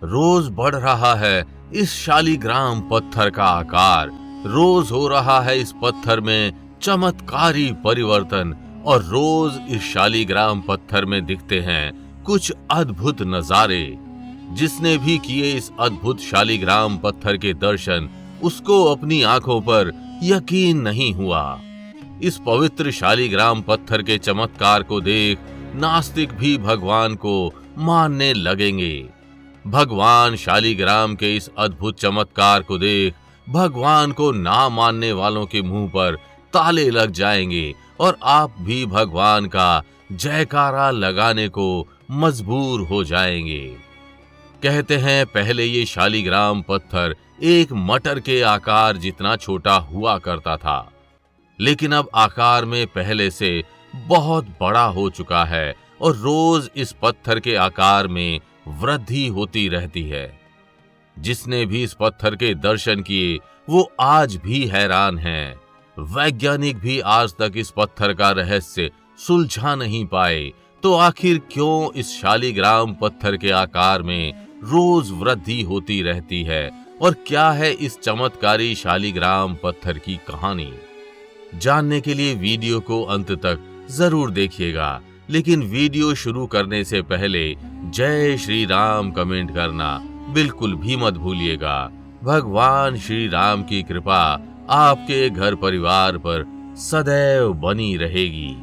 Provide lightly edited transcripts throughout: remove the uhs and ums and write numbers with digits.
रोज बढ़ रहा है इस शालिग्राम पत्थर का आकार, रोज हो रहा है इस पत्थर में चमत्कारी परिवर्तन और रोज इस शालिग्राम पत्थर में दिखते हैं कुछ अद्भुत नजारे। जिसने भी किए इस अद्भुत शालिग्राम पत्थर के दर्शन, उसको अपनी आंखों पर यकीन नहीं हुआ। इस पवित्र शालिग्राम पत्थर के चमत्कार को देख नास्तिक भी भगवान को मानने लगेंगे। भगवान शालिग्राम के इस अद्भुत चमत्कार को देख भगवान को ना मानने वालों के मुंह पर ताले लग जाएंगे और आप भी भगवान का जयकारा लगाने को मजबूर हो जाएंगे। कहते हैं पहले ये शालिग्राम पत्थर एक मटर के आकार जितना छोटा हुआ करता था, लेकिन अब आकार में पहले से बहुत बड़ा हो चुका है और रोज इस पत्थर के आकार में वृद्धि होती रहती है। जिसने भी इस पत्थर के दर्शन किए वो आज भी हैरान हैं। वैज्ञानिक भी आज तक इस पत्थर का रहस्य सुलझा नहीं पाए, तो आखिर क्यों इस शालिग्राम पत्थर के आकार में रोज वृद्धि होती रहती है और क्या है इस चमत्कारी शालिग्राम पत्थर की कहानी। जानने के लिए वीडियो को अंत तक जरूर देखिएगा, लेकिन वीडियो शुरू करने से पहले जय श्री राम कमेंट करना बिल्कुल भी मत भूलिएगा। भगवान श्री राम की कृपा आपके घर परिवार पर सदैव बनी रहेगी।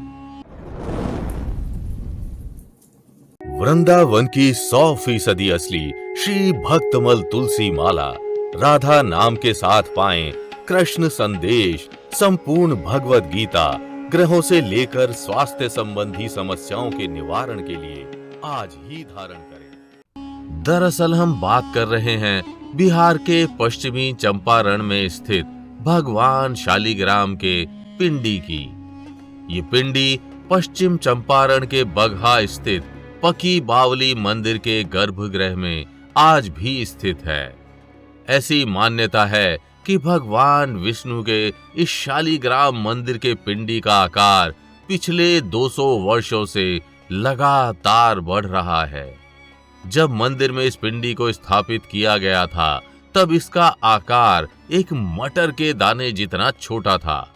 वृंदावन की 100% असली श्री भक्तमल तुलसी माला राधा नाम के साथ पाएं कृष्ण संदेश, संपूर्ण भगवत गीता, ग्रहों से लेकर स्वास्थ्य संबंधी समस्याओं के निवारण के लिए आज ही धारण करें। दरअसल हम बात कर रहे हैं बिहार के पश्चिमी चंपारण में स्थित भगवान शालिग्राम के पिंडी की। ये पिंडी पश्चिम चंपारण के बगहा स्थित पकी बावली मंदिर के गर्भगृह में आज भी स्थित है। ऐसी मान्यता है कि भगवान विष्णु के इस शालिग्राम मंदिर के पिंडी का आकार पिछले 200 वर्षों से लगातार बढ़ रहा है। जब मंदिर में इस पिंडी को स्थापित किया गया था, तब इसका आकार एक मटर के दाने जितना छोटा था,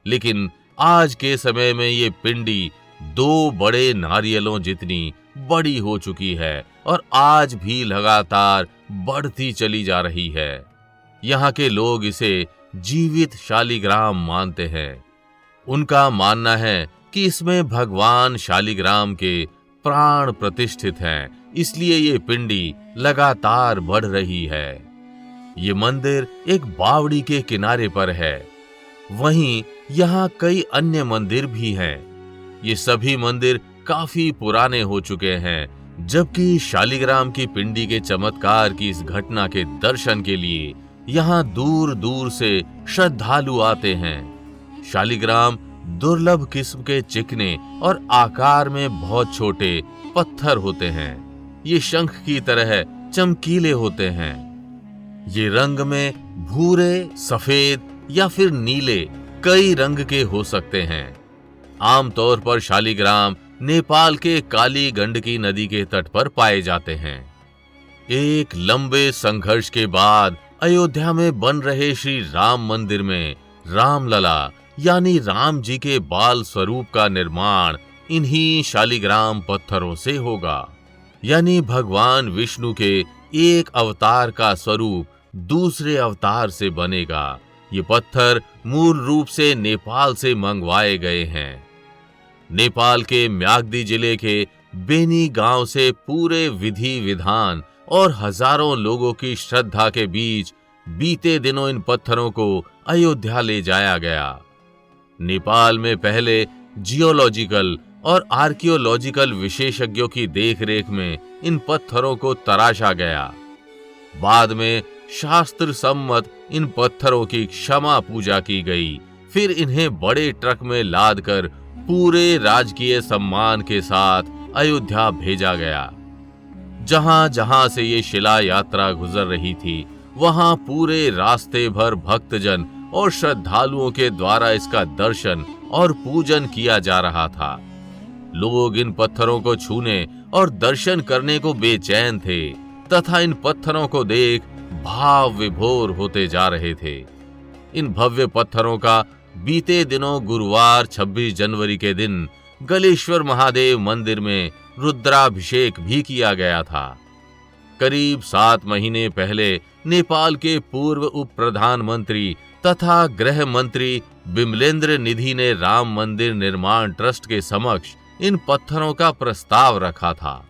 लेकिन आज के समय में ये पिंडी 2 बड़े नारियलों जितनी बड़ी हो चुकी है और आज भी लगातार बढ़ती चली जा रही है। यहाँ के लोग इसे जीवित शालिग्राम मानते हैं। उनका मानना है कि इसमें भगवान शालिग्राम के प्राण प्रतिष्ठित हैं, इसलिए ये पिंडी लगातार बढ़ रही है। ये मंदिर एक बावड़ी के किनारे पर है। वहीं यहाँ कई अन्य मंदिर भी हैं। ये सभी मंदिर काफी पुराने हो चुके हैं, जबकि शालिग्राम की पिंडी के चमत्कार की इस घटना के दर्शन के लिए यहाँ दूर दूर से श्रद्धालु आते हैं। शालिग्राम दुर्लभ किस्म के चिकने और आकार में बहुत छोटे पत्थर होते हैं। ये शंख की तरह चमकीले होते हैं। ये रंग में भूरे, सफेद या फिर नीले कई रंग के हो सकते हैं। आमतौर पर शालिग्राम नेपाल के काली गंडकी नदी के तट पर पाए जाते हैं। एक लंबे संघर्ष के बाद अयोध्या में बन रहे श्री राम मंदिर में रामलला यानी राम जी के बाल स्वरूप का निर्माण इन्हीं शालिग्राम पत्थरों से होगा। यानी भगवान विष्णु के एक अवतार का स्वरूप दूसरे अवतार से बनेगा। ये पत्थर मूल रूप से नेपाल से मंगवाए गए हैं। नेपाल के म्याग्दी जिले के बेनी गांव से पूरे विधि विधान और हजारों लोगों की श्रद्धा के बीच बीते दिनों इन पत्थरों को अयोध्या ले जाया गया। नेपाल में पहले जियोलॉजिकल और आर्कियोलॉजिकल विशेषज्ञों की देखरेख में इन पत्थरों को तराशा गया। बाद में शास्त्र सम्मत इन पत्थरों की क्षमा पूजा की गई। फिर इन्हें बड़े ट्रक में लादकर पूरे राजकीय सम्मान के साथ अयोध्या भेजा गया। जहां जहां से ये शिला यात्रा गुजर रही थी, वहां पूरे रास्ते भर भक्तजन और श्रद्धालुओं के द्वारा इसका दर्शन और पूजन किया जा रहा था। लोग इन पत्थरों को छूने और दर्शन करने को बेचैन थे। तथा इन पत्थरों को देख भाव विभोर होते जा रहे थे। इन भव्य पत्थरों का बीते दिनों गुरुवार 26 जनवरी के दिन गलेश्वर महादेव मंदिर में रुद्राभिषेक भी किया गया था। करीब 7 महीने पहले नेपाल के पूर्व उप प्रधानमंत्री तथा गृह मंत्री बिमलेंद्र निधि ने राम मंदिर निर्माण ट्रस्ट के समक्ष इन पत्थरों का प्रस्ताव रखा था।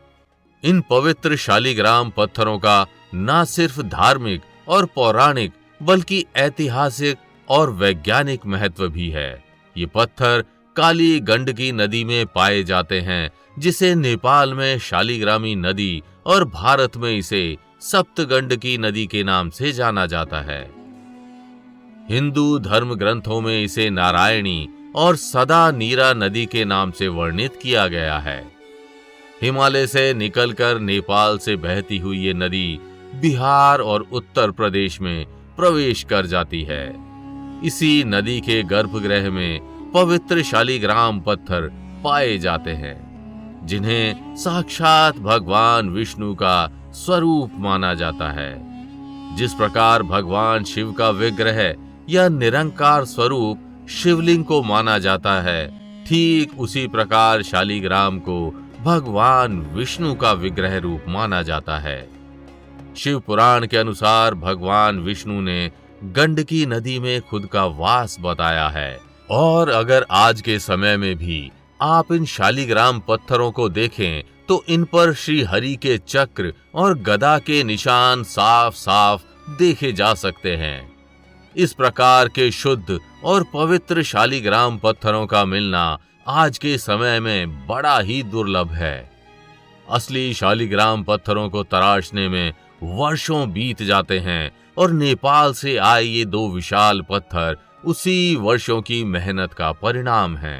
इन पवित्र शालिग्राम पत्थरों का न सिर्फ धार्मिक और पौराणिक बल्कि ऐतिहासिक और वैज्ञानिक महत्व भी है। ये पत्थर काली गंडकी नदी में पाए जाते हैं, जिसे नेपाल में शालिग्रामी नदी और भारत में इसे सप्तगंडकी नदी के नाम से जाना जाता है। हिंदू धर्म ग्रंथों में इसे नारायणी और सदा नीरा नदी के नाम से वर्णित किया गया है। हिमालय से निकलकर नेपाल से बहती हुई ये नदी बिहार और उत्तर प्रदेश में प्रवेश कर जाती है। इसी नदी के गर्भगृह में पवित्र शालिग्राम पत्थर पाए जाते हैं, जिन्हें साक्षात भगवान विष्णु का स्वरूप माना जाता है। जिस प्रकार भगवान शिव का विग्रह या निरंकार स्वरूप शिवलिंग को माना जाता है, ठीक उसी प्रकार शालिग्राम को भगवान विष्णु का विग्रह रूप माना जाता है। शिव पुराण के अनुसार भगवान विष्णु ने गंडकी नदी में खुद का वास बताया है, और अगर आज के समय में भी आप इन शालिग्राम पत्थरों को देखें तो इन पर श्री हरि के चक्र और गदा के निशान साफ साफ देखे जा सकते हैं। इस प्रकार के शुद्ध और पवित्र शालिग्राम पत्थरों का मिलना आज के समय में बड़ा ही दुर्लभ है। असली शालिग्राम पत्थरों को तराशने में वर्षों बीत जाते हैं, और नेपाल से आए ये 2 विशाल पत्थर उसी वर्षों की मेहनत का परिणाम है।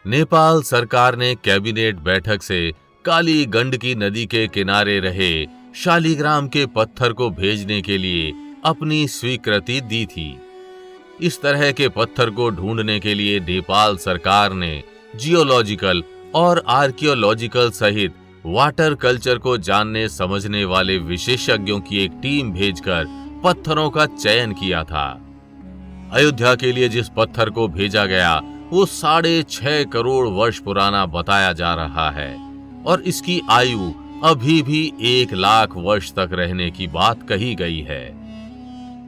नेपाल सरकार ने कैबिनेट बैठक से काली गंडकी नदी के किनारे रहे शालिग्राम के पत्थर को भेजने के लिए अपनी स्वीकृति दी थी। इस तरह के पत्थर को ढूंढने के लिए नेपाल सरकार ने जियोलॉजिकल और आर्कियोलॉजिकल सहित वाटर कल्चर को जानने समझने वाले विशेषज्ञों की एक टीम भेजकर पत्थरों का चयन किया था। अयोध्या के लिए जिस पत्थर को भेजा गया वो 6.5 करोड़ वर्ष पुराना बताया जा रहा है, और इसकी आयु अभी भी 1 लाख वर्ष तक रहने की बात कही गई है।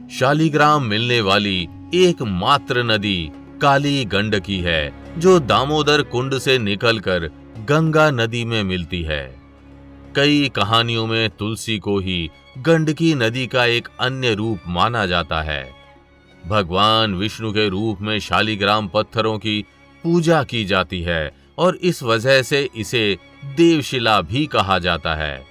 शालिग्राम मिलने वाली एकमात्र नदी काली गंडकी है, जो दामोदर कुंड से निकलकर गंगा नदी में मिलती है। कई कहानियों में तुलसी को ही गंडकी नदी का एक अन्य रूप माना जाता है। भगवान विष्णु के रूप में शालिग्राम पत्थरों की पूजा की जाती है, और इस वजह से इसे देवशिला भी कहा जाता है।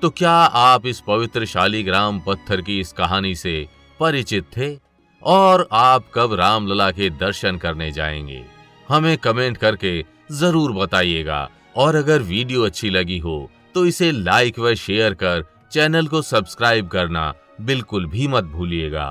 तो क्या आप इस पवित्र शालिग्राम पत्थर की इस कहानी से परिचित थे? और आप कब रामलला के दर्शन करने जाएंगे? हमें कमेंट करके जरूर बताइएगा, और अगर वीडियो अच्छी लगी हो तो इसे लाइक व शेयर कर चैनल को सब्सक्राइब करना बिल्कुल भी मत भूलिएगा।